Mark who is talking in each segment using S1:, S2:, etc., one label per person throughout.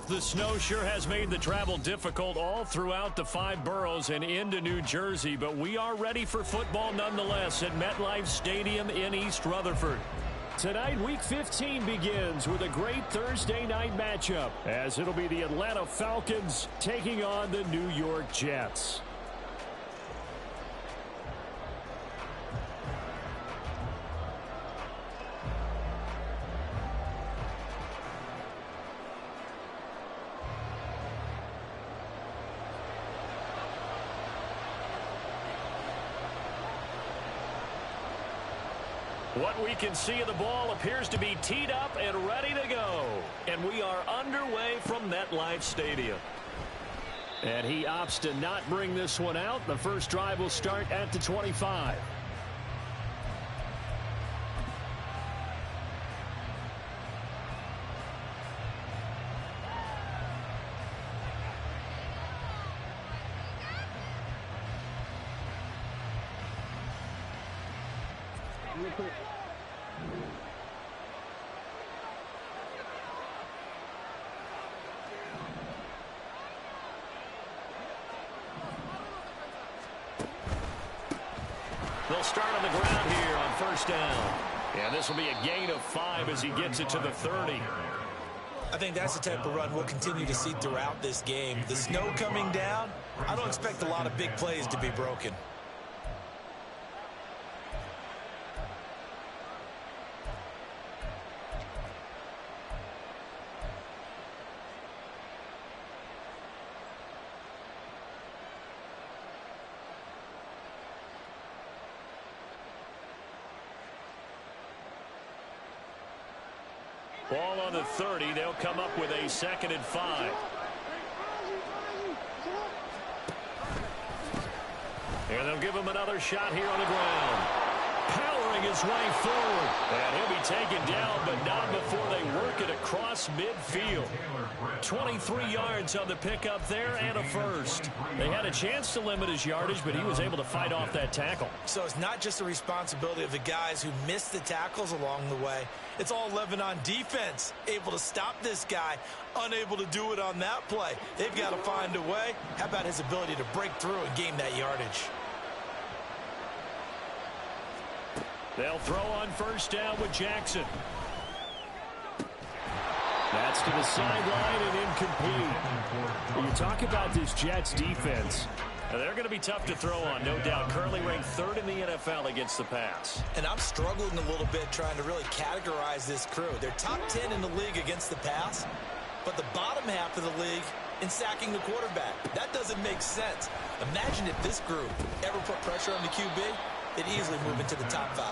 S1: The snow sure has made the travel difficult all throughout the 5 boroughs and into New Jersey, but we are ready for football nonetheless at MetLife Stadium in East Rutherford. Tonight, Week 15 begins with a great Thursday night matchup, as it'll be the Atlanta Falcons taking on the New York Jets. What we can see of the ball appears to be teed up and ready to go. And we are underway from MetLife Stadium. And he opts to not bring this one out. The first drive will start at the 25. They'll start on the ground here on first down. And this will be a gain of 5 as he gets it to the 30.
S2: I think that's the type of run we'll continue to see throughout this game. The snow coming down, I don't expect a lot of big plays to be broken.
S1: Ball on the 30. They'll come up with a 2nd and 5. And they'll give him another shot here on the ground. Powering his way forward. And he'll be taken down, but not before they work it across midfield. 23 yards on the pickup there and a first. They had a chance to limit his yardage, but he was able to fight off that tackle.
S2: So it's not just the responsibility of the guys who missed the tackles along the way. It's all living on defense, able to stop this guy, unable to do it on that play. They've got to find a way. How about his ability to break through and gain that yardage?
S1: They'll throw on first down with Jackson. That's to the sideline and incomplete. When you talk about this Jets defense, they're going to be tough to throw on, no doubt. Currently ranked 3rd in the NFL against the pass.
S2: And I'm struggling a little bit trying to really categorize this crew. They're top 10 in the league against the pass, but the bottom half of the league in sacking the quarterback. That doesn't make sense. Imagine if this group ever put pressure on the QB, they'd easily move into the top 5.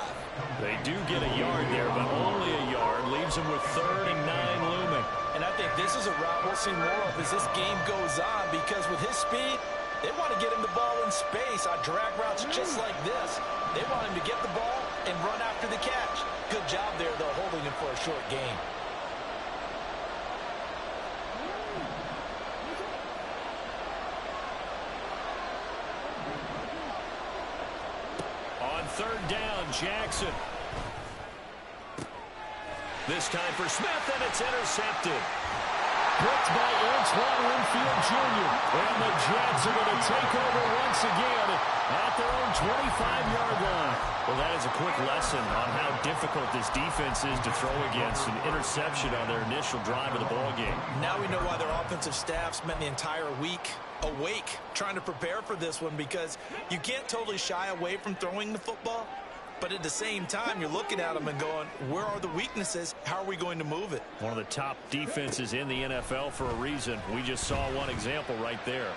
S1: They do get a yard there, but only a yard. Leaves them with 3rd and 9 looming.
S2: And I think this is a route we'll see more of as this game goes on, because with his speed, they want to get him the ball in space on drag routes just like this. They want him to get the ball and run after the catch. Good job there, though, holding him for a short gain.
S1: On 3rd down, Jackson. This time for Smith, and it's intercepted. Picked by Antoine Winfield Jr. And the Jets are going to take over once again at their own 25-yard line. Well, that is a quick lesson on how difficult this defense is to throw against. An interception on their initial drive of the ballgame.
S2: Now we know why their offensive staff spent the entire week awake trying to prepare for this one, because you can't totally shy away from throwing the football. But at the same time, you're looking at them and going, where are the weaknesses? How are we going to move it?
S1: One of the top defenses in the NFL for a reason. We just saw one example right there.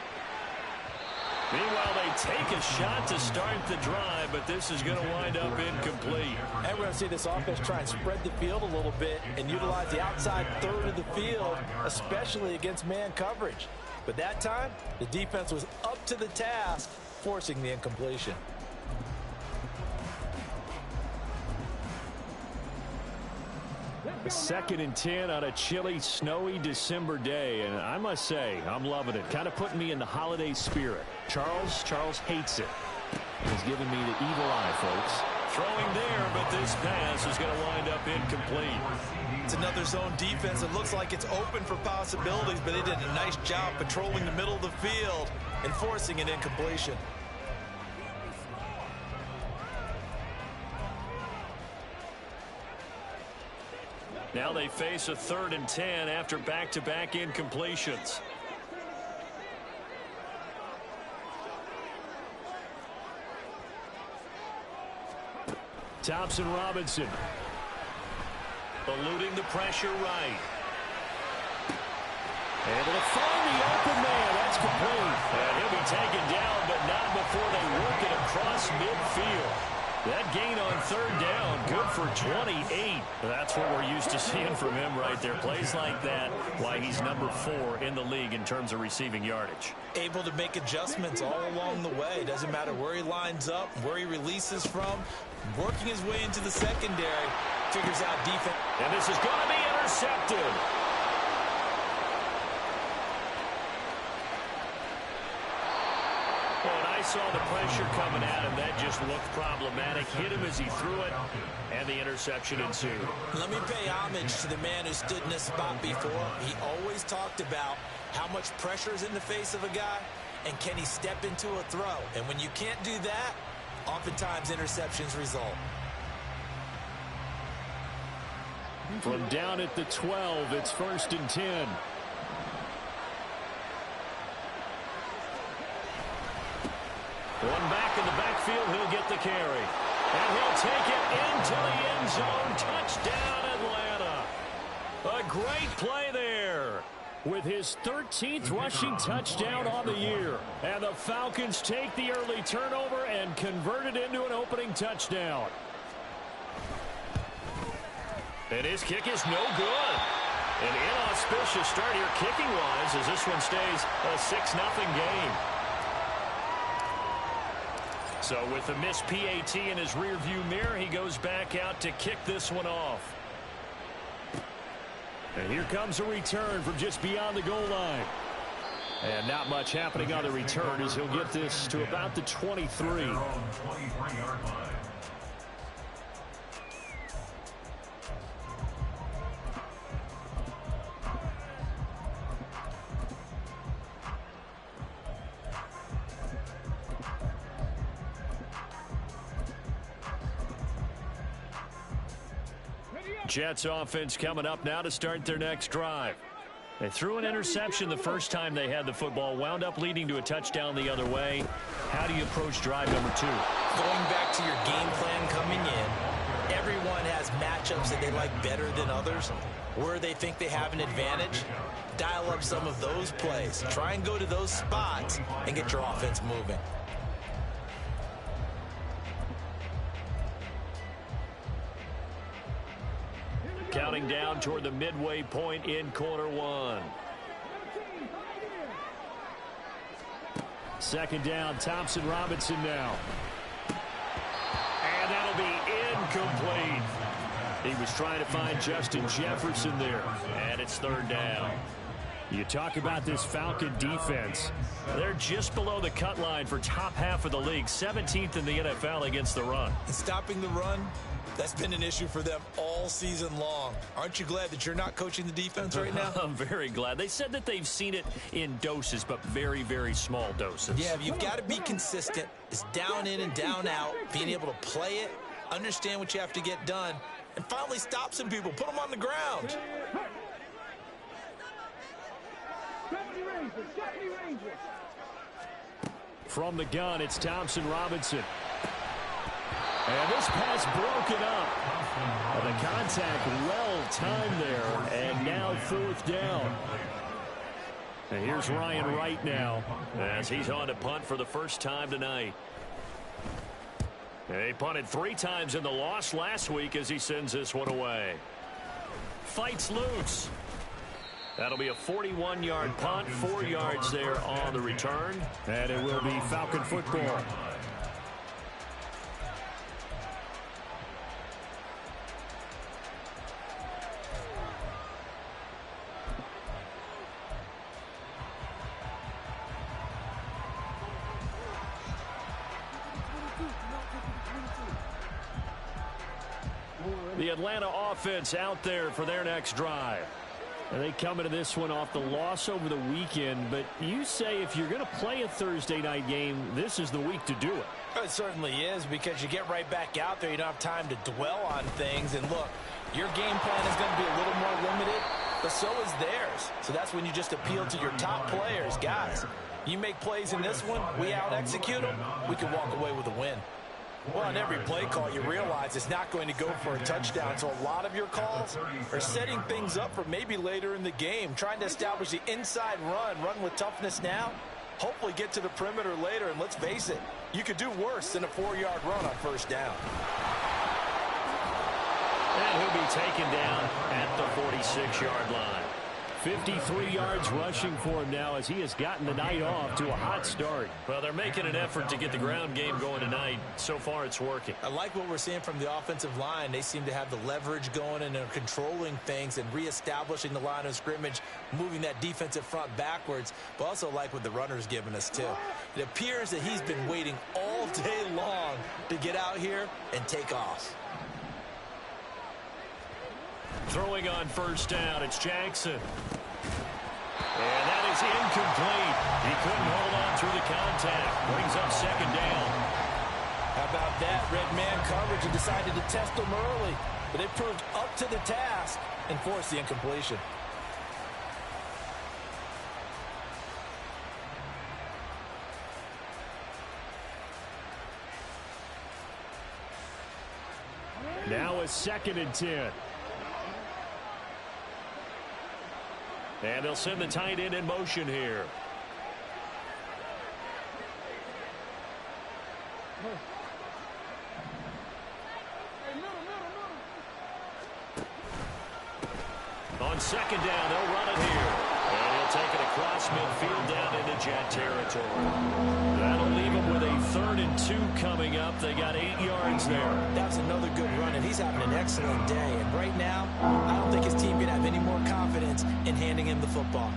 S1: Meanwhile, they take a shot to start the drive, but this is going to wind up incomplete.
S2: And we're going to see this offense try and spread the field a little bit and utilize the outside 3rd of the field, especially against man coverage. But that time, the defense was up to the task, forcing the incompletion.
S1: A 2nd and 10 on a chilly, snowy December day, and I must say, I'm loving it. Kind of putting me in the holiday spirit. Charles hates it. He's giving me the evil eye, folks. throwing there, but this pass is going to wind up incomplete.
S2: It's another zone defense. It looks like it's open for possibilities, but they did a nice job patrolling the middle of the field and forcing an incompletion.
S1: Now they face a 3rd and 10 after back-to-back incompletions. Thompson Robinson. Eluding the pressure right. Able to find the open man. That's complete. And he'll be taken down, but not before they work it across midfield. That gain on 3rd down, good for 28. That's what we're used to seeing from him right there. Plays like that, why he's number 4 in the league in terms of receiving yardage.
S2: Able to make adjustments all along the way. Doesn't matter where he lines up, where he releases from. Working his way into the secondary. Figures out defense.
S1: And this is going to be intercepted. When I saw the pressure coming at him, that just looked problematic. Hit him as he threw it, and the interception ensued.
S2: Let me pay homage to the man who stood in this spot before. He always talked about how much pressure is in the face of a guy, and can he step into a throw. And when you can't do that, oftentimes interceptions result.
S1: From down at the 12, it's 1st and 10. One back in the backfield, he'll get the carry. And he'll take it into the end zone. Touchdown, Atlanta. A great play there with his 13th rushing touchdown on the year. And the Falcons take the early turnover and convert it into an opening touchdown. And his kick is no good. An inauspicious start here kicking-wise as this one stays a 6-0 game. So with a missed PAT in his rearview mirror, he goes back out to kick this one off. And here comes a return from just beyond the goal line. And not much happening on the return as he'll get this to about the 23. Jets offense coming up now to start their next drive. They threw an interception the first time they had the football, wound up leading to a touchdown the other way. How do you approach drive number 2?
S2: Going back to your game plan coming in, everyone has matchups that they like better than others. Where they think they have an advantage, dial up some of those plays. Try and go to those spots and get your offense moving.
S1: Counting down toward the midway point in quarter 1. 2nd down, Thompson Robinson now. And that'll be incomplete. He was trying to find Justin Jefferson there. And it's 3rd down. You talk about this Falcon defense. They're just below the cut line for top half of the league. 17th in the NFL against the run.
S2: And stopping the run, that's been an issue for them all season long. Aren't you glad that you're not coaching the defense right now?
S1: I'm very glad. They said that they've seen it in doses, but very, very small doses.
S2: Yeah, you've got to be consistent. It's down in and down out. Being able to play it, understand what you have to get done, and finally stop some people. Put them on the ground.
S1: From the gun, it's Thompson Robinson. And this pass broken up. And the contact well timed there. And now 4th down. And here's Ryan Wright now as he's on to punt for the first time tonight. He punted 3 times in the loss last week as he sends this one away. Fights loose. That'll be a 41-yard punt, 4 yards there on the return. And it will be Falcon football. The Atlanta offense out there for their next drive. And they come into this one off the loss over the weekend, but you say if you're going to play a Thursday night game, this is the week to do it.
S2: It certainly is, because you get right back out there. You don't have time to dwell on things. And look, your game plan is going to be a little more limited, but so is theirs. So that's when you just appeal to your top players. Guys, you make plays in this one, we out-execute them, we can walk away with a win. Well, on every play call, you realize it's not going to go for a touchdown. So a lot of your calls are setting things up for maybe later in the game, trying to establish the inside run with toughness now, hopefully get to the perimeter later. And let's face it, you could do worse than a 4-yard run on first down.
S1: And he'll be taken down at the 46-yard line. 53 yards rushing for him now as he has gotten the night off to a hot start.
S3: Well, they're making an effort to get the ground game going tonight. So far, it's working.
S2: I like what we're seeing from the offensive line. They seem to have the leverage going and they're controlling things and reestablishing the line of scrimmage, moving that defensive front backwards, but also like what the runner's giving us, too. It appears that he's been waiting all day long to get out here and take off.
S1: Throwing on first down, it's Jackson. And that is incomplete. He couldn't hold on through the contact. Brings up second down.
S2: How about that? Red man coverage and decided to test them early. But they proved up to the task and forced the incompletion.
S1: Now a 2nd and 10. And they'll send the tight end in motion here. On second down, they'll run it here. And he'll take it across midfield down into Jet territory. That'll leave him with a 3rd and 2 coming up. They got 8 yards there.
S2: That's another good run, and he's having an excellent day. And right now, I don't think his team can have any more confidence in handing him the football.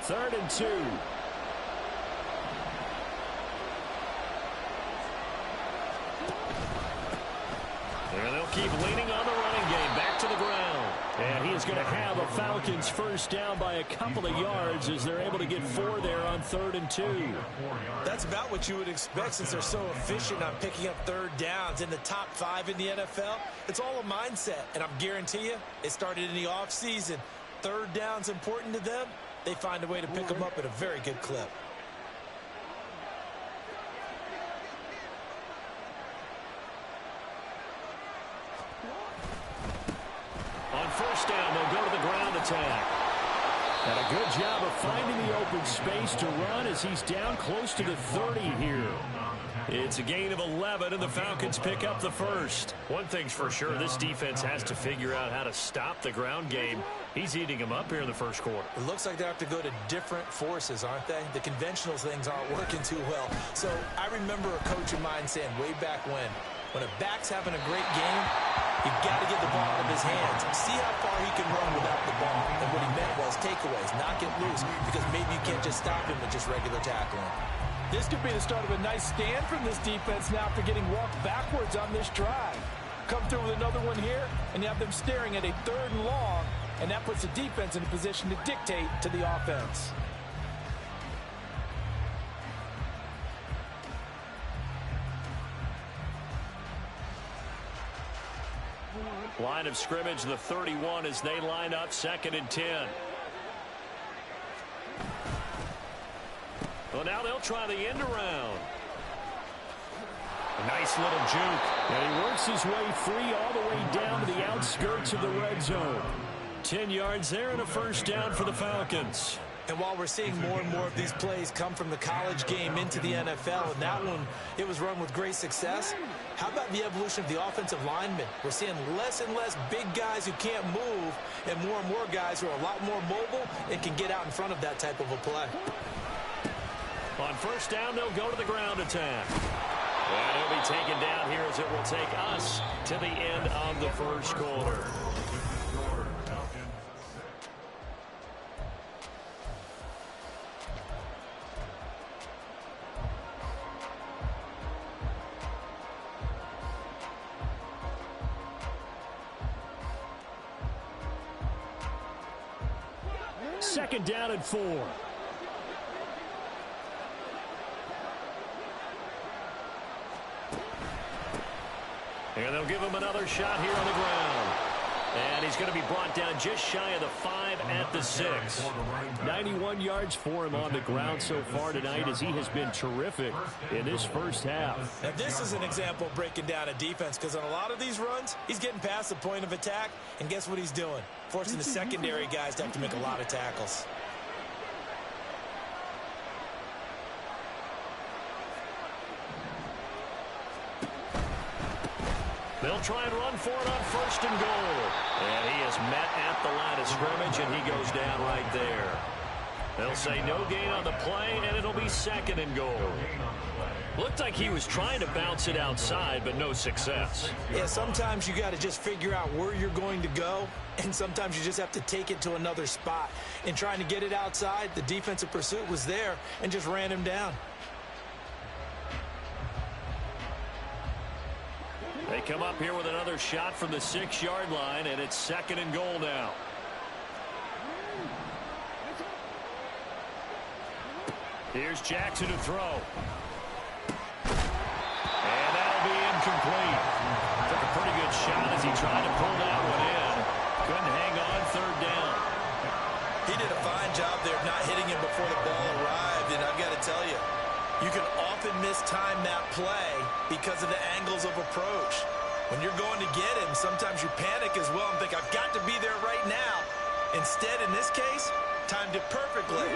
S1: Third and 2. And they'll keep leaning on the running game. Back to the ground. And he is going to have a Falcons first down by a couple of yards as they're able to get 4 there on 3rd and 2.
S2: That's about what you would expect since they're so efficient on picking up 3rd downs. In the top 5 in the NFL, it's all a mindset. And I'm guarantee you, it started in the offseason. 3rd down's important to them. They find a way to pick them up at a very good clip.
S1: On first down, they'll go to the ground attack. And a good job of finding the open space to run as he's down close to the 30 here. It's a gain of 11, and the Falcons pick up the first.
S3: One thing's for sure, this defense has to figure out how to stop the ground game. He's eating them up here in the first quarter.
S2: It looks like they have to go to different forces, aren't they? The conventional things aren't working too well. So I remember a coach of mine saying way back when a back's having a great game, you've got to get the ball out of his hands. See how far he can run without the ball. And what he meant was takeaways, not get loose, because maybe you can't just stop him with just regular tackling.
S4: This could be the start of a nice stand from this defense now after getting walked backwards on this drive. Come through with another one here, and you have them staring at a 3rd and long, and that puts the defense in a position to dictate to the offense.
S1: Line of scrimmage, the 31 as they line up 2nd and 10. Well, now they'll try the end around. A nice little juke. And he works his way free all the way down to the outskirts of the red zone. 10 yards there and a first down for the Falcons.
S2: And while we're seeing more and more of these plays come from the college game into the NFL, and that one, it was run with great success, how about the evolution of the offensive linemen? We're seeing less and less big guys who can't move and more guys who are a lot more mobile and can get out in front of that type of a play.
S1: On first down, they'll go to the ground attack. And he'll be taken down here as it will take us to the end of the first quarter. 2nd down and 4. And they'll give him another shot here on the ground. And he's going to be brought down just shy of the 5 at the 6. 91 yards for him on the ground so far tonight as he has been terrific in this first half.
S2: Now this is an example of breaking down a defense, because on a lot of these runs, he's getting past the point of attack, and guess what he's doing? Forcing the secondary guys to have to make a lot of tackles.
S1: They'll try and run for it on 1st and goal. And he is met at the line of scrimmage, and he goes down right there. They'll say no gain on the play, and it'll be 2nd and goal. Looked like he was trying to bounce it outside, but no success.
S2: Yeah, sometimes you got to just figure out where you're going to go, and sometimes you just have to take it to another spot. In trying to get it outside, the defensive pursuit was there and just ran him down.
S1: They come up here with another shot from the 6-yard line, and it's 2nd and goal now. Here's Jackson to throw. And that'll be incomplete. Took a pretty good shot as he tried to pull that one in. Couldn't hang on 3rd down.
S2: He did a fine job there of not hitting him before the ball arrived, and I've got to tell you, you can often mistime that play because of the angles of approach. When you're going to get him, sometimes you panic as well and think, I've got to be there right now. Instead, in this case, timed it perfectly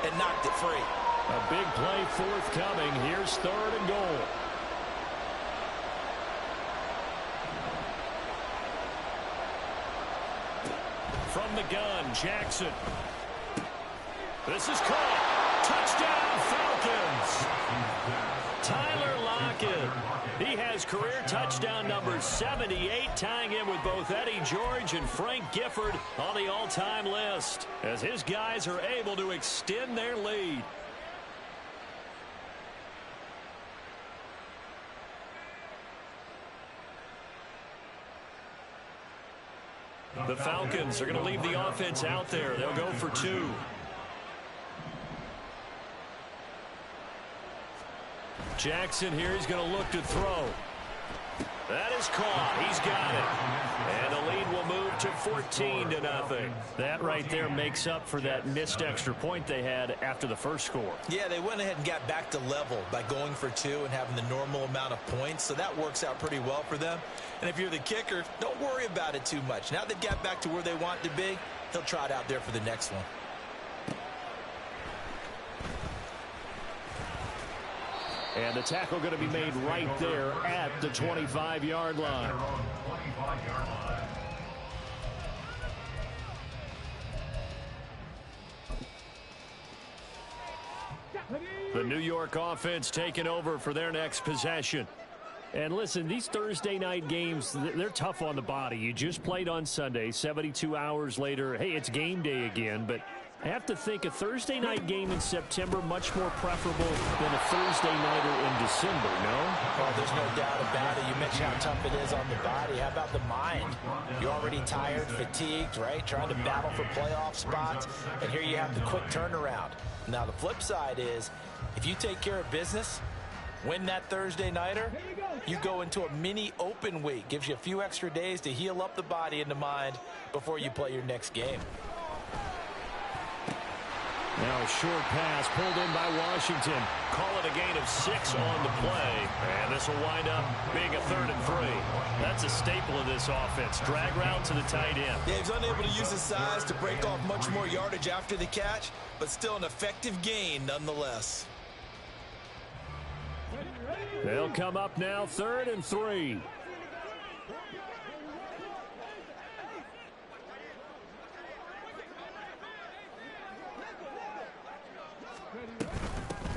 S2: and knocked it free.
S1: A big play forthcoming. Here's 3rd and goal. From the gun, Jackson. This is caught. Touchdown, Falcons. Tyler Lockett. He has career touchdown number 78, tying him with both Eddie George and Frank Gifford on the all-time list, as his guys are able to extend their lead. The Falcons are going to leave the offense out there. They'll go for 2. Jackson here, he's going to look to throw. That is caught. He's got it. And the lead will move to 14-0. That right there makes up for that missed extra point they had after the first score.
S2: Yeah, they went ahead and got back to level by going for 2 and having the normal amount of points, so that works out pretty well for them. And if you're the kicker, don't worry about it too much. Now they've got back to where they want to be, he'll try it out there for the next one.
S1: And the tackle going to be made right there at the 25-yard line. The New York offense taking over for their next possession. And listen, these Thursday night games, they're tough on the body. You just played on Sunday, 72 hours later. Hey, it's game day again, but I have to think a Thursday night game in September much more preferable than a Thursday nighter in December, no?
S4: Well, there's no doubt about it. You mentioned how tough it is on the body. How about the mind? You're already tired, fatigued, right? Trying to battle for playoff spots, and here you have the quick turnaround. Now, the flip side is, if you take care of business, win that Thursday nighter, you go into a mini open week. Gives you a few extra days to heal up the body and the mind before you play your next game.
S1: Now a short pass pulled in by Washington. Call it a gain of 6 on the play. And this will wind up being a 3rd and 3. That's a staple of this offense. Drag route to the tight end.
S2: Yeah, he's unable to use his size to break off much more yardage after the catch, but still an effective gain nonetheless.
S1: They'll come up now 3rd and 3.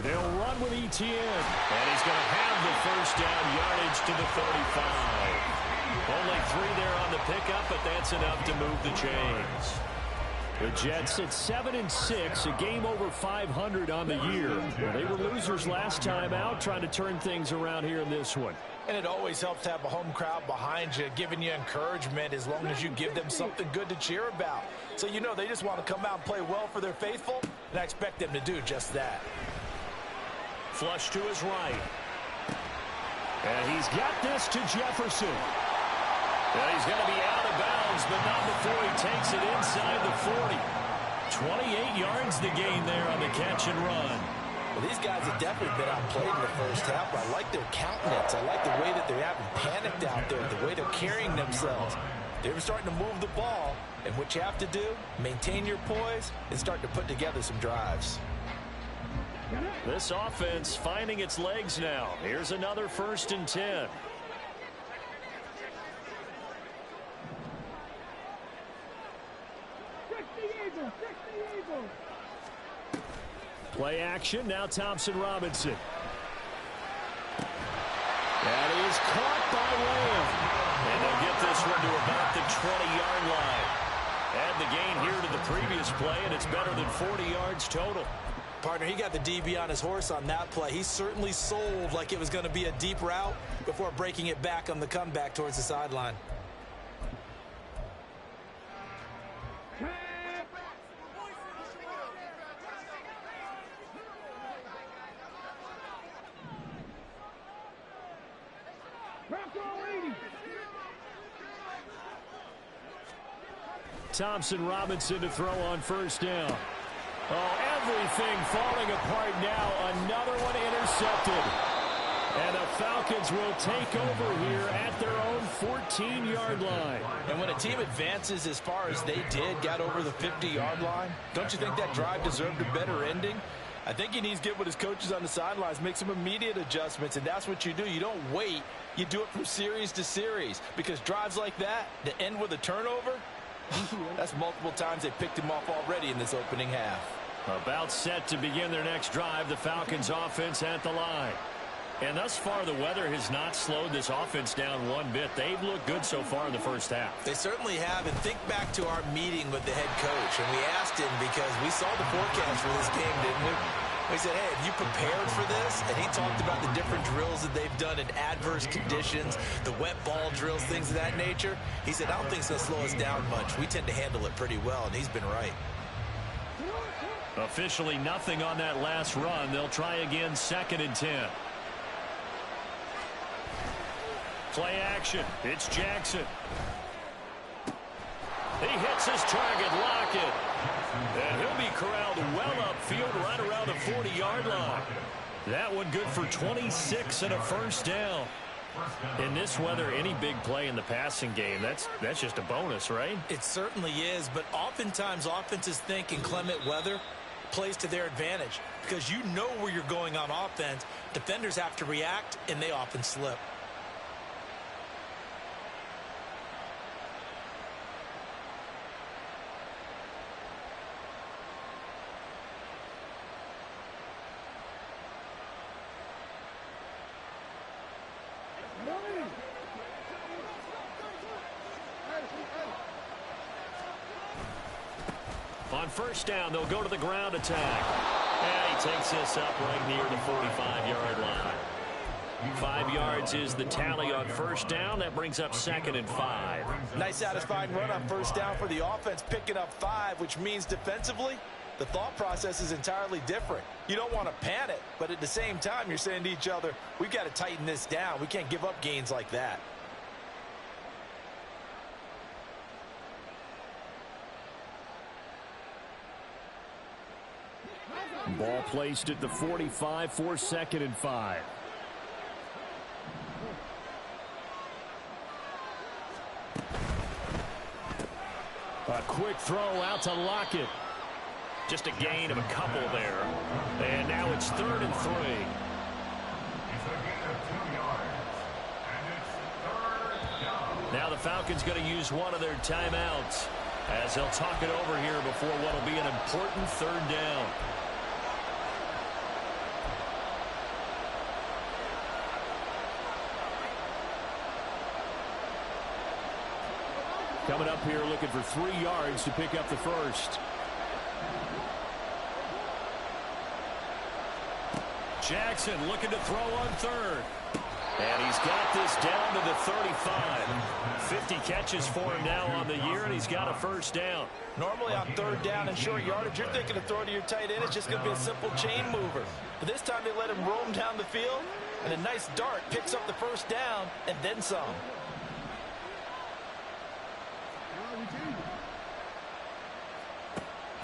S1: They'll run with Etienne. And he's going to have the first down, yardage to the 35. Only 3 there on the pickup, but that's enough to move the chains. The Jets at 7-6, a game over 500 on the year. Well, they were losers last time out, trying to turn things around here in this one.
S4: And it always helps to have a home crowd behind you, giving you encouragement as long as you give them something good to cheer about. So you know they just want to come out and play well for their faithful, and I expect them to do just that.
S1: Flush to his right. And he's got this to Jefferson. And he's going to be out of bounds, but not before he takes it inside the 40. 28 yards the gain there on the catch and run.
S4: Well, these guys have definitely been outplayed in the first half, but I like their countenance. I like the way that they're having panicked out there, the way they're carrying themselves. They're starting to move the ball, and what you have to do, maintain your poise and start to put together some drives.
S1: This offense finding its legs now. Here's another 1st and 10. Play action. Now Thompson Robinson. That is caught by Lamb. And they'll get this one to about the 20-yard line. Add the gain here to the previous play, and it's better than 40 yards total.
S2: Partner, he got the DB on his horse on that play. He certainly sold like it was going to be a deep route before breaking it back on the comeback towards the sideline.
S1: Thompson Robinson to throw on 1st down. Oh, everything falling apart now. Another one intercepted. And the Falcons will take over here at their own 14-yard line.
S4: And when a team advances as far as they did, got over the 50-yard line, don't you think that drive deserved a better ending? I think he needs to get with his coaches on the sidelines, make some immediate adjustments, and that's what you do. You don't wait. You do it from series to series, because drives like that, to end with a turnover, that's multiple times they picked him off already in this opening half.
S1: About set to begin their next drive, the Falcons offense at the line. And thus far, the weather has not slowed this offense down one bit. They've looked good so far in the first half.
S2: They certainly have. And think back to our meeting with the head coach. And we asked him because we saw the forecast for this game, didn't we? We said, hey, have you prepared for this? And he talked about the different drills that they've done in adverse conditions, the wet ball drills, things of that nature. He said, I don't think it's going to slow us down much. We tend to handle it pretty well, and he's been right.
S1: Officially nothing on that last run. They'll try again 2nd and 10. Play action. It's Jackson. He hits his target, Lockett. And he'll be corralled well upfield right around the 40-yard line. That one good for 26 and a 1st down. In this weather, any big play in the passing game, that's just a bonus, right?
S2: It certainly is, but oftentimes offenses think inclement weather plays to their advantage because you know where you're going on offense. Defenders have to react, and they often slip.
S1: On 1st down, they'll go to the ground attack. And he takes this up right near the 45-yard line. 5 yards is the tally on 1st down. That brings up 2nd and 5.
S4: Nice satisfying run on 1st down for the offense, picking up 5, which means defensively, the thought process is entirely different. You don't want to panic, but at the same time, you're saying to each other, we've got to tighten this down. We can't give up gains like that.
S1: Ball placed at the 45 for 2nd and 5. A quick throw out to Lockett. Just a gain of a couple there. And now it's 3rd and 3. Now the Falcons going to use one of their timeouts as they'll talk it over here before what will be an important 3rd down. Coming up here looking for 3 yards to pick up the 1st. Jackson looking to throw on 3rd. And he's got this down to the 35. 50 catches for him now on the year, and he's got a first down.
S4: Normally on third down and short yardage, you're thinking of throwing to your tight end. It's just going to be a simple chain mover. But this time they let him roam down the field, and a nice dart picks up the first down and then some.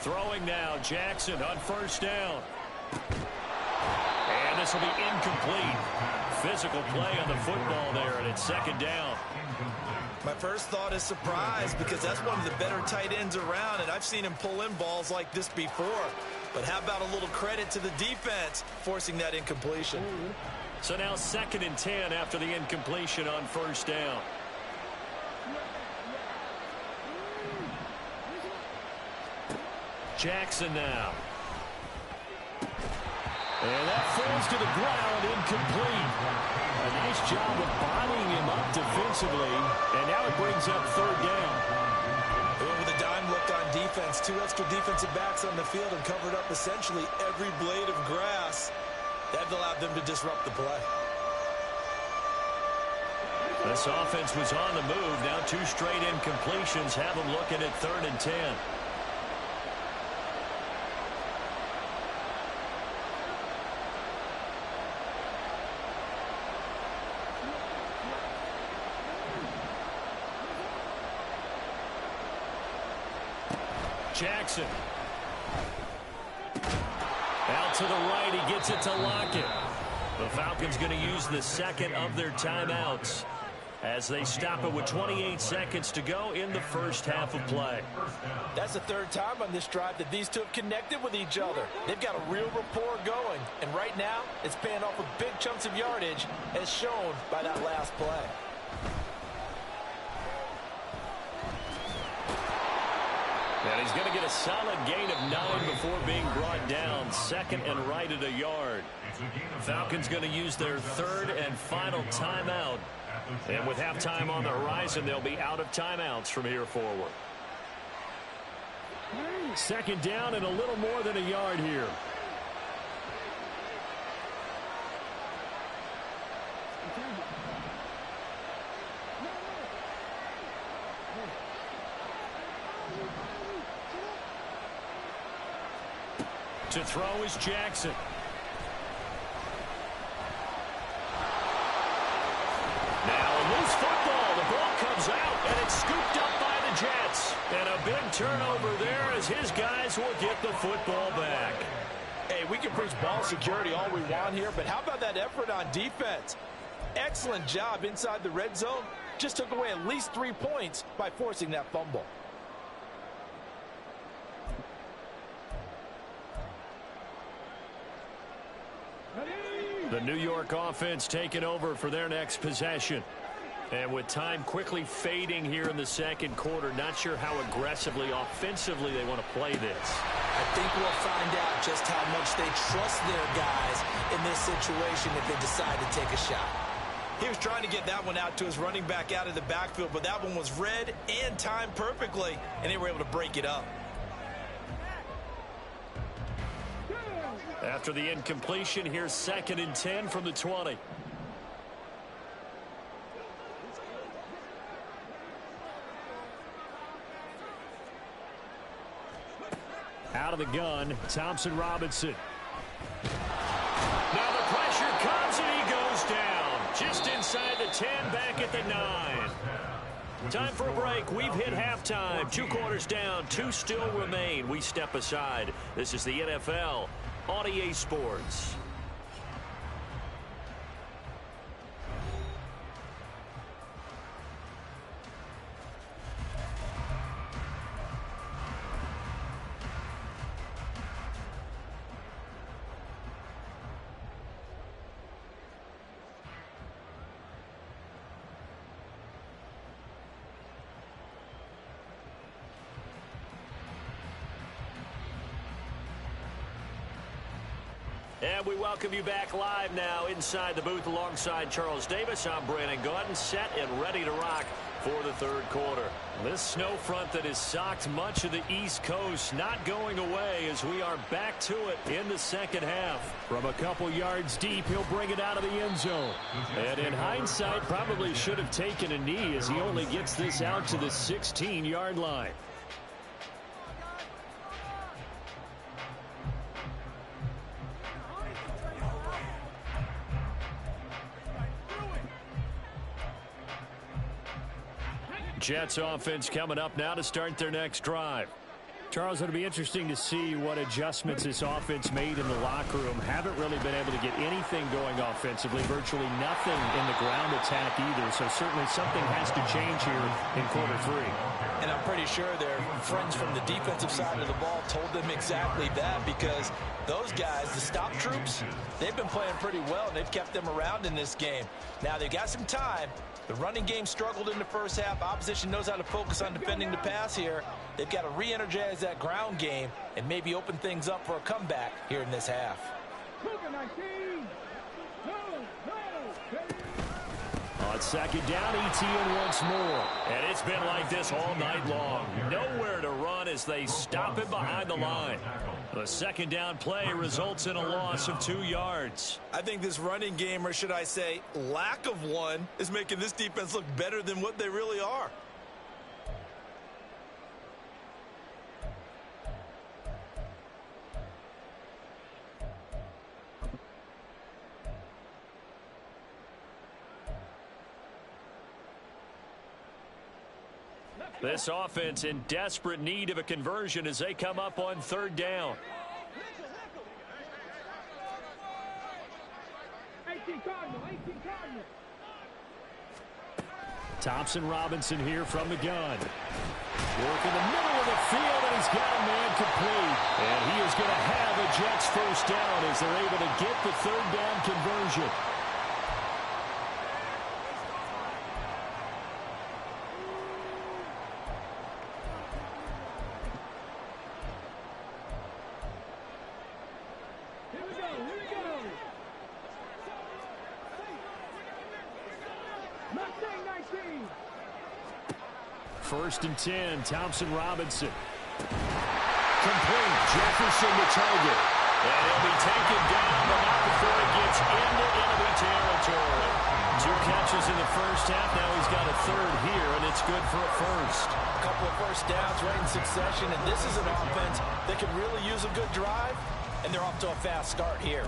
S1: Throwing now, Jackson on first down. And this will be incomplete. Physical play on the football there, and it's second down.
S2: My first thought is surprise, because that's one of the better tight ends around, and I've seen him pull in balls like this before. But how about a little credit to the defense forcing that incompletion?
S1: So now 2nd and 10 after the incompletion on first down. Jackson now. And that falls to the ground, incomplete. A nice job of bodying him up defensively, and now it brings up third down.
S2: With a dime look on defense, 2 extra defensive backs on the field and covered up essentially every blade of grass. That allowed them to disrupt the play.
S1: This offense was on the move. Now 2 straight incompletions have them looking at 3rd and 10. Jackson. Out to the right, he gets it to Lockett. The Falcons going to use the second of their timeouts as they stop it with 28 seconds to go in the first half of play.
S4: That's the third time on this drive that these two have connected with each other. They've got a real rapport going, and right now it's paying off with big chunks of yardage, as shown by that last play.
S1: And he's going to get a solid gain of 9 before being brought down. 2nd and right at a yard. Falcons going to use their 3rd and final timeout. And with halftime on the horizon, they'll be out of timeouts from here forward. 2nd down and a little more than a yard here. To throw is Jackson. Now a loose football. The ball comes out, and it's scooped up by the Jets. And a big turnover there as his guys will get the football back.
S4: Hey, we can preach ball security all we want here, but how about that effort on defense? Excellent job inside the red zone. Just took away at least 3 points by forcing that fumble.
S1: The New York offense taking over for their next possession. And with time quickly fading here in the second quarter, not sure how aggressively, offensively they want to play this.
S2: I think we'll find out just how much they trust their guys in this situation if they decide to take a shot. He was trying to get that one out to his running back out of the backfield, but that one was read and timed perfectly, and they were able to break it up.
S1: After the incompletion, here's 2nd and 10 from the 20. Out of the gun, Thompson Robinson. Now the pressure comes and he goes down. Just inside the 10, back at the 9. Time for a break. We've hit halftime. 2 quarters down, 2 still remain. We step aside. This is the NFL on EA Sports. And we welcome you back live now inside the booth alongside Charles Davis. I'm Brandon Gaudin, set and ready to rock for the third quarter. This snow front that has socked much of the East Coast not going away as we are back to it in the second half. From a couple yards deep, he'll bring it out of the end zone. And in hindsight, probably should have taken a knee as he only gets this out to the 16-yard line. Jets offense coming up now to start their next drive. Charles, it'll be interesting to see what adjustments this offense made in the locker room. Haven't really been able to get anything going offensively, virtually nothing in the ground attack either. So certainly something has to change here in quarter three.
S4: And I'm pretty sure their friends from the defensive side of the ball told them exactly that, because those guys, the stop troops, they've been playing pretty well, and they've kept them around in this game. Now, they've got some time. The running game struggled in the first half. Opposition knows how to focus on defending the pass here. They've got to re-energize that ground game and maybe open things up for a comeback here in this half.
S1: On second down, ETN once more. And it's been like this all night long. Nowhere to run as they stop it behind the line. The second down play results in a loss of 2 yards.
S2: I think this running game, or should I say lack of one, is making this defense look better than what they really are.
S1: This offense in desperate need of a conversion as they come up on third down. Thompson Robinson here from the gun. Working the middle of the field, and he's got a man complete. And he is going to have a Jets first down as they're able to get the third down conversion. First and 10, Thompson Robinson. Complete, Jefferson the target. And he'll be taken down, but not before it gets into enemy territory. 2 catches in the first half. Now he's got a third here, and it's good for a first.
S4: A couple of first downs right in succession, and this is an offense that could really use a good drive, and they're off to a fast start here.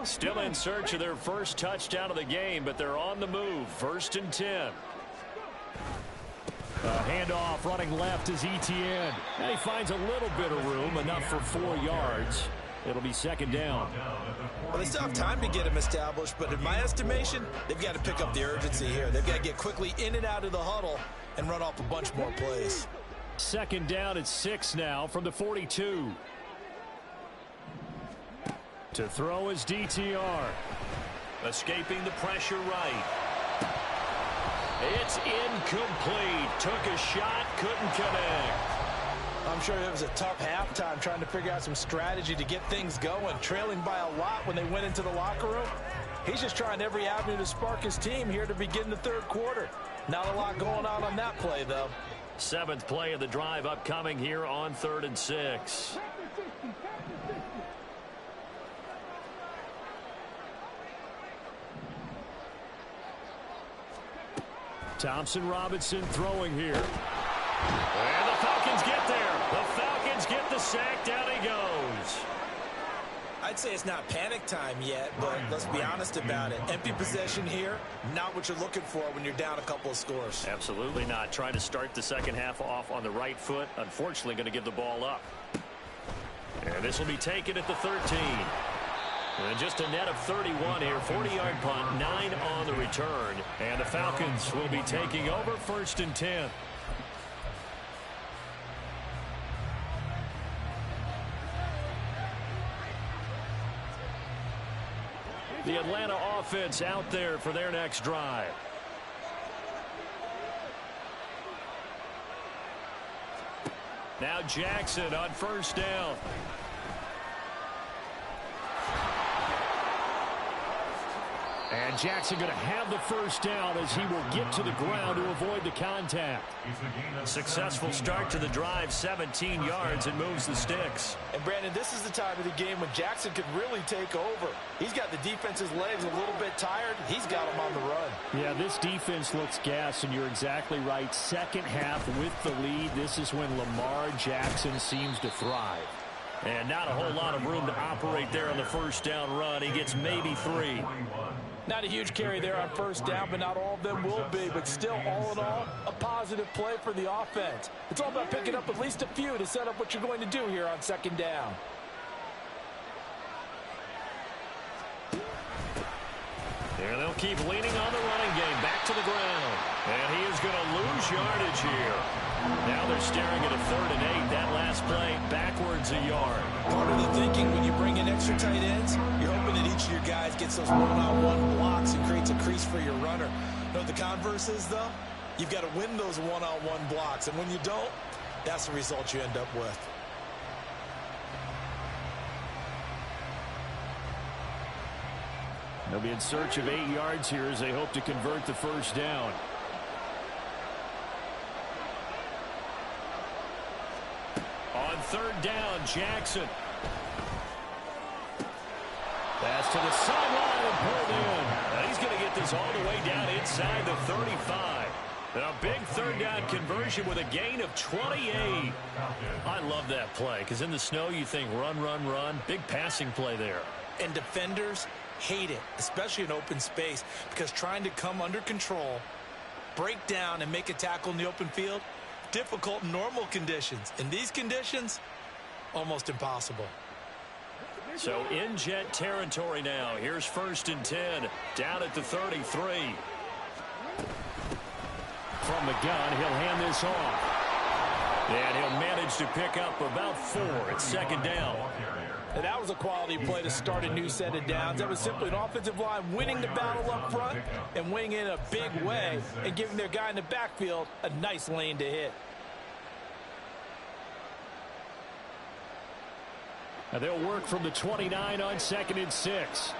S1: Still in search of their first touchdown of the game, but they're on the move. First and 10. Handoff running left is ETN. And he finds a little bit of room, enough for 4 yards. It'll be second down.
S2: Well, they still have time to get him established, but in my estimation, they've got to pick up the urgency here. They've got to get quickly in and out of the huddle and run off a bunch more plays.
S1: Second down at 6 now from the 42. To throw is DTR. Escaping the pressure right. It's incomplete. Took a shot, couldn't connect.
S4: I'm sure it was a tough halftime trying to figure out some strategy to get things going. Trailing by a lot when they went into the locker room. He's just trying every avenue to spark his team here to begin the third quarter. Not a lot going on that play, though.
S1: 7th play of the drive upcoming here on 3rd and 6. Thompson Robinson throwing here. And the Falcons get there. The Falcons get the sack. Down he goes.
S2: I'd say it's not panic time yet, but let's be honest about it. Empty possession here, not what you're looking for when you're down a couple of scores.
S1: Absolutely not. Trying to start the second half off on the right foot. Unfortunately, going to give the ball up. And this will be taken at the 13. And just a net of 31 here. 40-yard punt, 9 on the return. And the Falcons will be taking over first and 10. The Atlanta offense out there for their next drive. Now Jackson on first down. And Jackson going to have the first down as he will get to the ground to avoid the contact.
S3: Successful start to the drive, 17 yards, and moves the sticks.
S4: And Brandon, this is the time of the game when Jackson could really take over. He's got the defense's legs a little bit tired. He's got them on the run.
S1: Yeah, this defense looks gassed, and you're exactly right. Second half with the lead, this is when Lamar Jackson seems to thrive.
S3: And not a whole lot of room to operate there on the first down run. He gets maybe 3.
S4: Not a huge carry there on first down, but not all of them will be. But still, all in all, a positive play for the offense. It's all about picking up at least a few to set up what you're going to do here on second down.
S3: There they'll keep leaning on the running game. Back to the ground. And he is going to lose yardage here. Now they're staring at a 3rd and 8. That last play backwards a yard.
S2: Part of the thinking when you bring in extra tight ends, you're hoping that each of your guys gets those one-on-one blocks and creates a crease for your runner. You know what the converse is, though? You've got to win those one-on-one blocks. And when you don't, that's the result you end up with.
S1: They'll be in search of 8 yards here as they hope to convert the first down. On 3rd down, Jackson. Pass to the sideline and pulled in.
S3: And he's going to get this all the way down inside the 35. A big 3rd down conversion with a gain of 28. I love that play because in the snow you think run, run, run. Big passing play there.
S2: And defenders hate it, especially in open space, because trying to come under control, break down, and make a tackle in the open field, difficult in normal conditions. In these conditions, almost impossible.
S3: So in jet territory now. Here's 1st and 10, down at the 33.
S1: From the gun, he'll hand this off.
S3: And he'll manage to pick up about 4 at 2nd down.
S4: And that was a quality play to start a new set of downs. That was simply an offensive line winning the battle up front and winning in a big way and giving their guy in the backfield a nice lane to hit.
S1: Now they'll work from the 29 on 2nd and 6.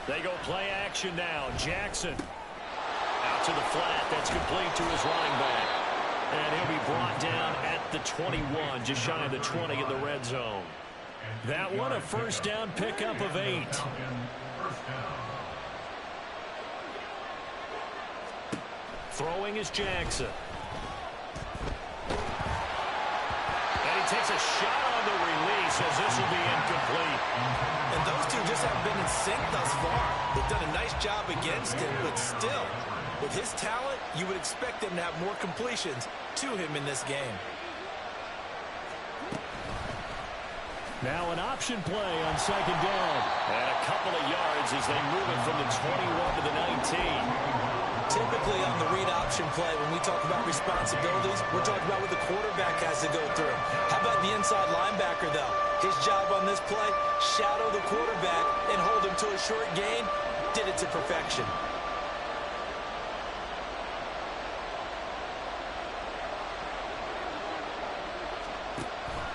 S3: They go play action now. Jackson out to the flat. That's complete to his running back. And he'll be brought down at the 21, just shy of the 20 in the red zone. That one a first down pickup of 8. Throwing is Jackson. And he takes a shot on the release as this will be incomplete.
S2: And those two just haven't been in sync thus far. They've done a nice job against him, but still, with his talent, you would expect them to have more completions to him in this game.
S1: Now an option play on 2nd down.
S3: And a couple of yards as they move it from the 21 to the 19.
S2: Typically on the read option play, when we talk about responsibilities, we're talking about what the quarterback has to go through. How about the inside linebacker, though? His job on this play, shadow the quarterback and hold him to a short gain. Did it to perfection.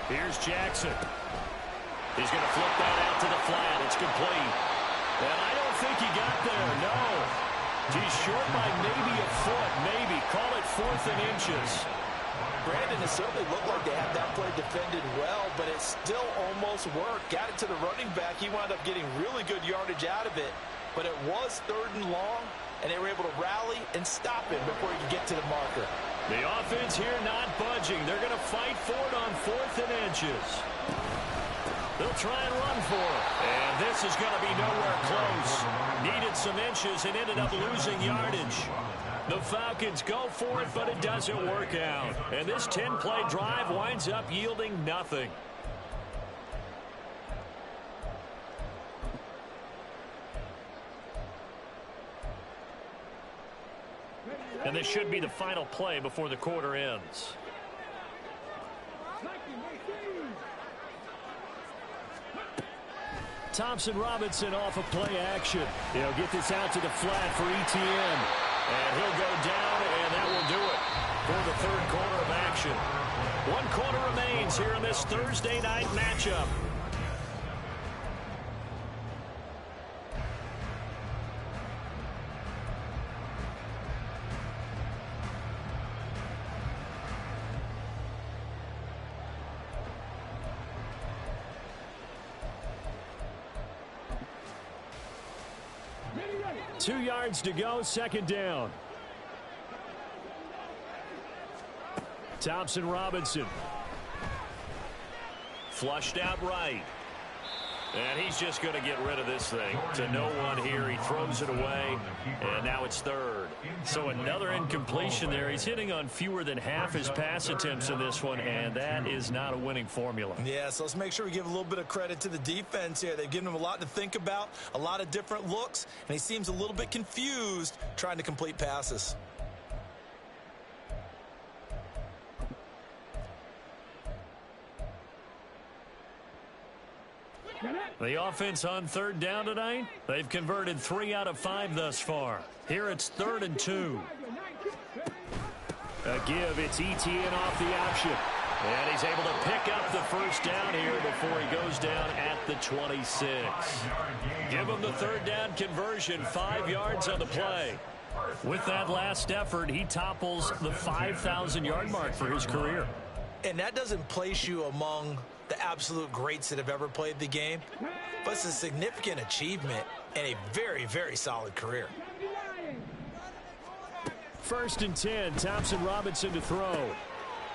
S3: Here's Jackson. He's going to flip that out to the flat. It's complete. And I don't think he got there, no. He's short by maybe a foot, maybe. Call it 4th and inches.
S4: Brandon, it certainly looked like they had that play defended well, but it still almost worked. Got it to the running back. He wound up getting really good yardage out of it, but it was 3rd and long, and they were able to rally and stop him before he could get to the marker.
S3: The offense here not budging. They're going to fight for it on 4th and inches. They'll try and run for it. And this is going to be nowhere close. Needed some inches and ended up losing yardage. The Falcons go for it, but it doesn't work out. And this 10-play drive winds up yielding nothing. And this should be the final play before the quarter ends.
S1: Thompson Robinson off of play action. He'll get this out to the flat for ETN.
S3: And he'll go down, and that will do it.
S1: for the third quarter of action. 1 quarter remains here in this Thursday night matchup. Two yards to go, second down. Thompson Robinson. Flushed out right. And he's just going to get rid of this thing to no one here. He throws it away, and now it's third. So another incompletion there. He's hitting on fewer than half his pass attempts in this one, and that is not a winning formula.
S2: Yeah, so let's make sure we give a little bit of credit to the defense here. They've given him a lot to think about, a lot of different looks, and he seems a little bit confused trying to complete passes.
S1: The offense on third down tonight, they've converted 3 out of 5 thus far. Here it's 3rd and 2. A give, it's ETN off the option. And he's able to pick up the first down here before he goes down at the 26. Give him the third down conversion, 5 yards on the play. With that last effort, he topples the 5,000-yard mark for his career.
S2: And that doesn't place you among the absolute greats that have ever played the game, but it's a significant achievement and a very, very solid career.
S1: 1st and 10, Thompson Robinson to throw.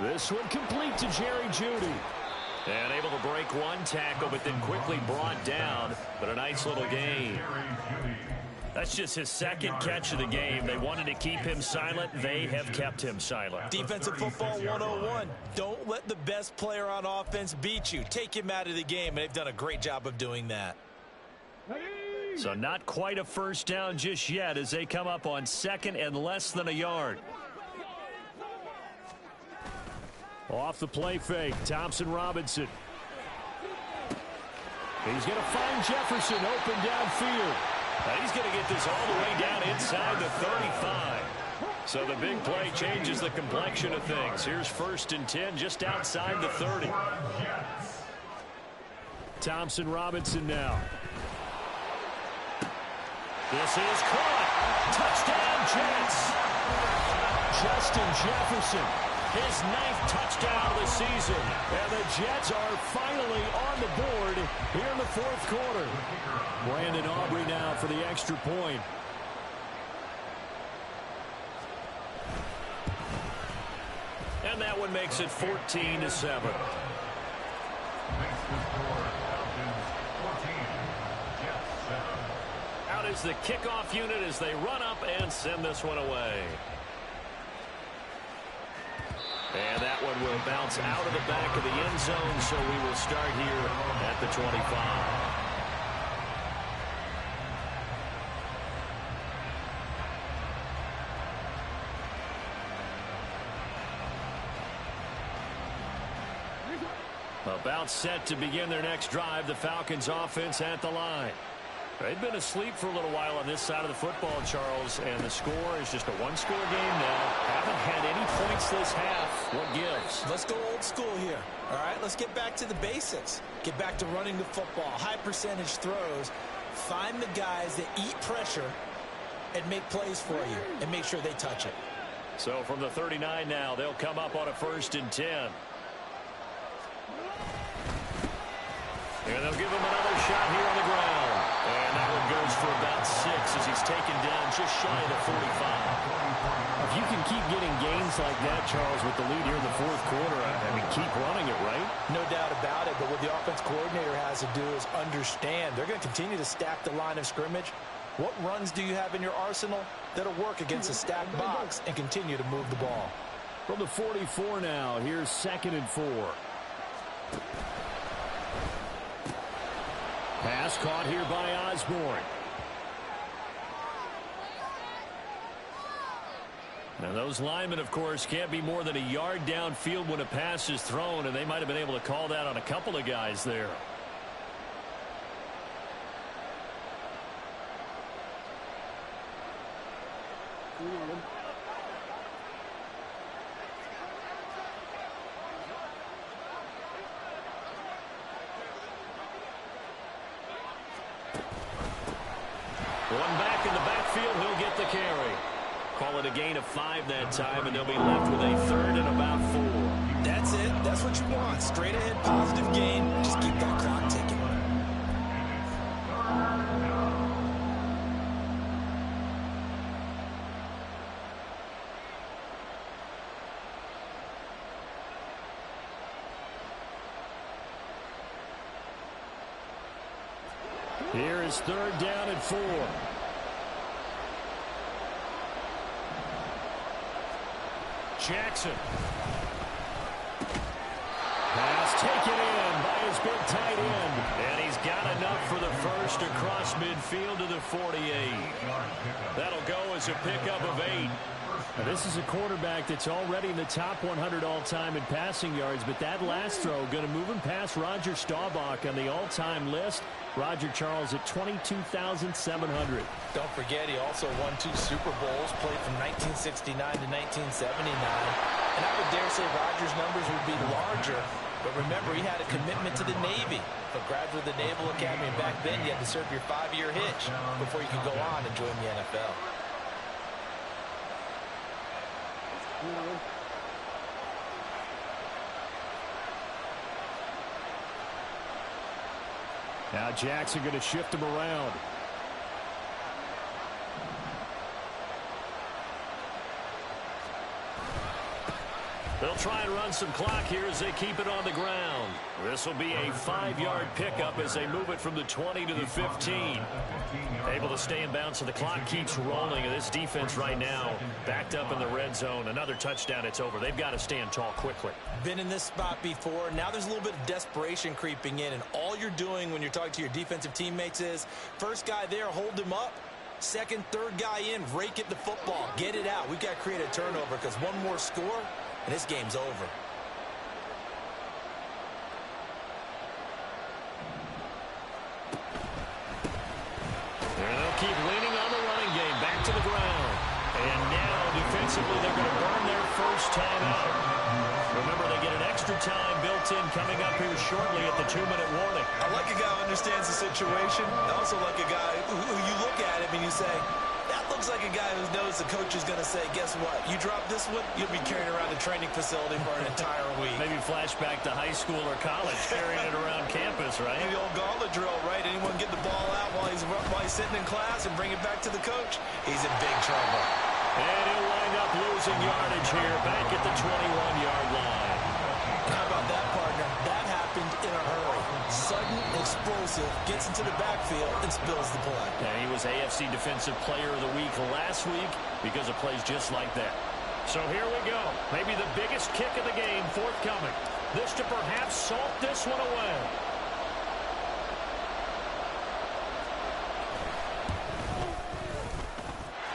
S1: This one complete to Jerry Jeudy. And able to break one tackle, but then quickly brought down, but a nice little gain. That's just his 2nd catch of the game. They wanted to keep him silent. They have kept him silent.
S2: Defensive football 101. Don't let the best player on offense beat you. Take him out of the game, and they've done a great job of doing that.
S1: So not quite a first down just yet as they come up on 2nd and less than a yard. Off the play fake, Thompson Robinson. He's going to find Jefferson open downfield. He's going to get this all the way down inside the 35. So the big play changes the complexion of things. Here's 1st and 10 just outside the 30. Thompson Robinson now. This is caught. Touchdown, Jets. Justin Jefferson, his 9th touchdown of the season. And the Jets are finally on the board here in the 4th quarter. Brandon Aubrey now for the extra point. And that one makes it 14-7. Out is the kickoff unit as they run up and send this one away. And that one will bounce out of the back of the end zone, so we will start here at the 25. About set to begin their next drive, the Falcons offense at the line. They've been asleep for a little while on this side of the football, Charles, and the score is just a one-score game now. Haven't had any points this half. What gives?
S2: Let's go old school here. All right, let's get back to the basics. Get back to running the football, high percentage throws. Find the guys that eat pressure and make plays for you and make sure they touch it.
S1: So from the 39 now, they'll come up on a 1st and 10. And they'll give him another shot here on the ground. And that one goes for about 6 as he's taken down just shy of the 45. If you can keep getting gains like that, Charles, with the lead here in the 4th quarter, I mean, keep running it, right?
S2: No doubt about it, but what the offense coordinator has to do is understand. They're going to continue to stack the line of scrimmage. What runs do you have in your arsenal that'll work against a stacked box and continue to move the ball?
S1: From the 44 now, here's 2nd and 4. Pass caught here by Osborne. Now those linemen, of course, can't be more than a yard downfield when a pass is thrown, and they might have been able to call that on a couple of guys there. carry. Call it a gain of 5 that time, and they'll be left with a 3rd and about 4.
S2: That's it. That's what you want. Straight ahead, positive gain. Just keep that clock ticking.
S1: Here is 3rd down and 4. Jackson. Pass taken in by his big tight end. And he's got enough for the first across midfield to the 48. That'll go as a pickup of 8. Now, this is a quarterback that's already in the top 100 all-time in passing yards, but that last throw going to move him past Roger Staubach on the all-time list. Roger Charles at 22,700.
S2: Don't forget, he also won 2 Super Bowls, played from 1969 to 1979. And I would dare say Roger's numbers would be larger. But remember, he had a commitment to the Navy. A graduate of the Naval Academy, and back then you had to serve your 5-year hitch before you could go on and join the NFL.
S1: Now Jackson going to shift him around. They'll try and run some clock here as they keep it on the ground. This will be a 5-yard pickup as they move it from the 20 to the 15. Able to stay in bounds, so the clock keeps rolling. And this defense right now backed up in the red zone. Another touchdown, it's over. They've got to stand tall quickly.
S2: Been in this spot before. Now there's a little bit of desperation creeping in. And all you're doing when you're talking to your defensive teammates is, first guy there, hold him up. Second, third guy in, rake at the football. Get it out. We've got to create a turnover because one more score, and this game's over.
S1: And they'll keep leaning on the running game. Back to the ground. And now, defensively, they're going to burn their first time out. Remember, they get an extra time built in coming up here shortly at the 2-minute warning.
S2: I like a guy who understands the situation. I also like a guy who you look at him and you say, that looks like a guy who knows the coach is going to say, guess what? You drop this one, you'll be carrying around the training facility for an entire week.
S1: Maybe flashback to high school or college, carrying it around campus, right?
S2: Maybe the old gauntlet drill, right? Anyone get the ball out while he's sitting in class and bring it back to the coach? He's in big trouble.
S1: And he'll wind up losing yardage here back at the 21-yard line.
S2: How about that, partner? That happened in a hurry. Sudden, explosive, gets into the backfield and spills the play.
S1: And he was AFC Defensive Player of the Week last week because of plays just like that. So here we go. Maybe the biggest kick of the game forthcoming. This to perhaps salt this one away.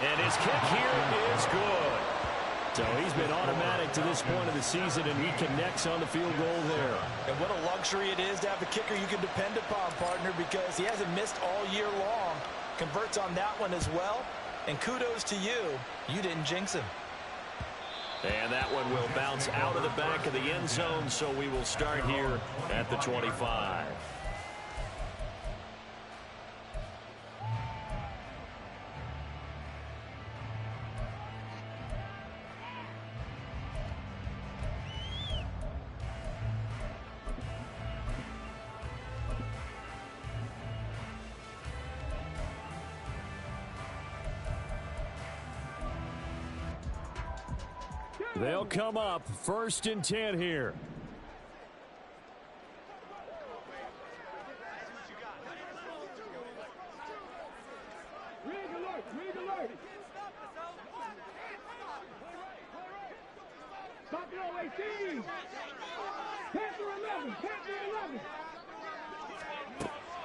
S1: And his kick here is good. So he's been automatic to this point of the season, and he connects on the field goal there.
S2: And what a luxury it is to have a kicker you can depend upon, partner, because he hasn't missed all year long. Converts on that one as well. And kudos to you. You didn't jinx him.
S1: And that one will bounce out of the back of the end zone, so we will start here at the 25. They'll come up 1st and 10 here.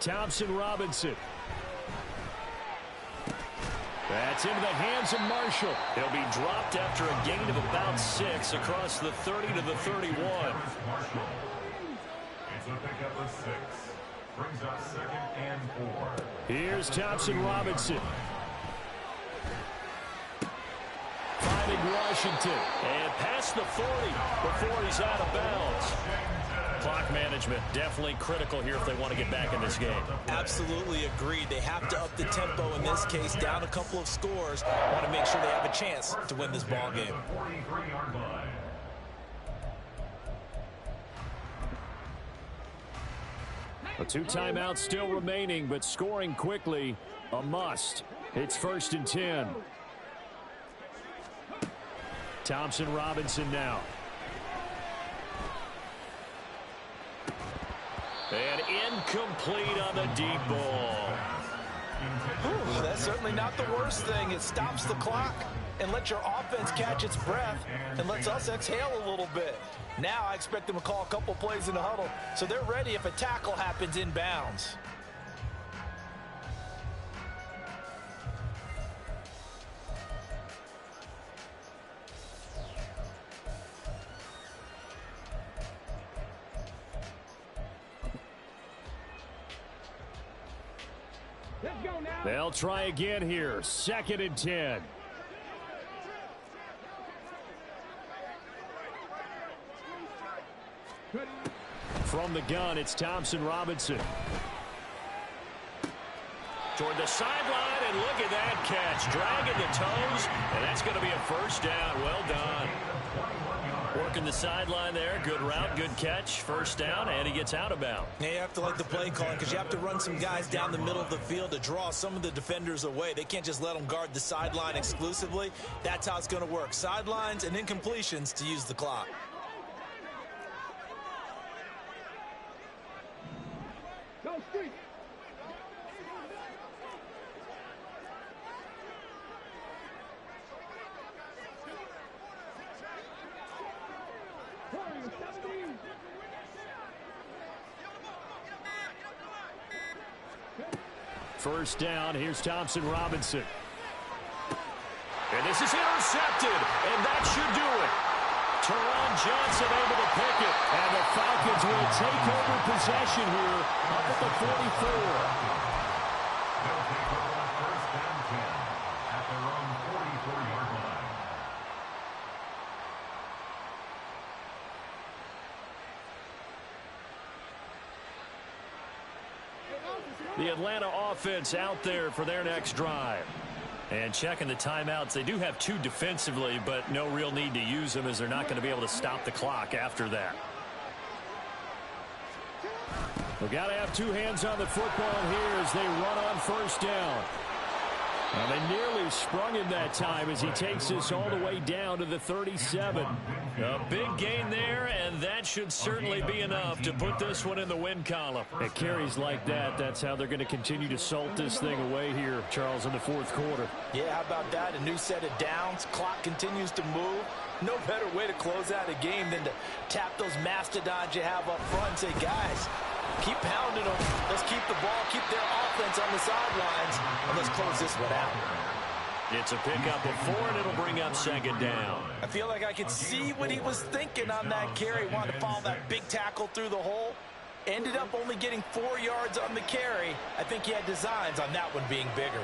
S1: Thompson Robinson. That's into the hands of Marshall. He'll be dropped after a gain of about 6 across the 30 to the 31.
S5: It's a pickup of 6. Brings up 2nd and 4.
S1: Here's Thompson Robinson. Finding Washington. And past the 40 before he's out of bounds. Clock management, definitely critical here if they want to get back in this game.
S2: Absolutely agreed. They have to up the tempo in this case, down a couple of scores. Want to make sure they have a chance to win this ball game.
S1: A 2 timeouts still remaining, but scoring quickly, a must. It's 1st and 10. Thompson Robinson now. And incomplete on the deep ball.
S4: Ooh, that's certainly not the worst thing. It stops the clock and lets your offense catch its breath and lets us exhale a little bit. Now I expect them to call a couple plays in the huddle so they're ready if a tackle happens inbounds.
S1: They'll try again here. 2nd and 10. From the gun, it's Thompson Robinson. Toward the sideline, and look at that catch. Dragging the toes, and that's going to be a 1st down. Well done. Working the sideline there. Good route, good catch. 1st down, and he gets out of bounds.
S2: Yeah, you have to like the play calling because you have to run some guys down the middle of the field to draw some of the defenders away. They can't just let them guard the sideline exclusively. That's how it's going to work. Sidelines and incompletions to use the clock.
S1: First down, here's Thompson Robinson. And this is intercepted, and that should do it. Teron Johnson able to pick it, and the Falcons will take over possession here up at the 44.
S5: They'll take over on 1st and 10 at their own 44-yard line.
S1: The Atlanta offense out there for their next drive. And checking the timeouts, they do have 2 defensively, but no real need to use them as they're not going to be able to stop the clock after that. We've got to have 2 hands on the football here as they run on 1st down. And they nearly sprung him that time as he takes this all the way down to the 37. A big gain there, and that should certainly be enough to put this one in the win column. It carries like that. That's how they're going to continue to salt this thing away here, Charles, in the 4th quarter.
S4: Yeah, how about that? A new set of downs. Clock continues to move. No better way to close out a game than to tap those mastodons you have up front and say, guys, keep pounding them. Let's keep the ball, keep their offense on the sidelines, and let's close this one out.
S1: It's a pickup of 4, and it'll bring up 2nd down.
S4: I feel like I could see what he was thinking on that carry. Wanted to follow that big tackle through the hole. Ended up only getting 4 yards on the carry. I think he had designs on that one being bigger.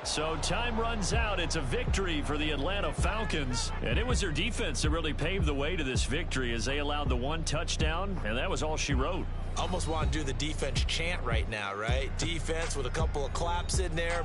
S1: So time runs out. It's a victory for the Atlanta Falcons. And it was their defense that really paved the way to this victory as they allowed the 1 touchdown, and that was all she wrote.
S2: Almost want to do the defense chant right now, right? Defense with a couple of claps in there.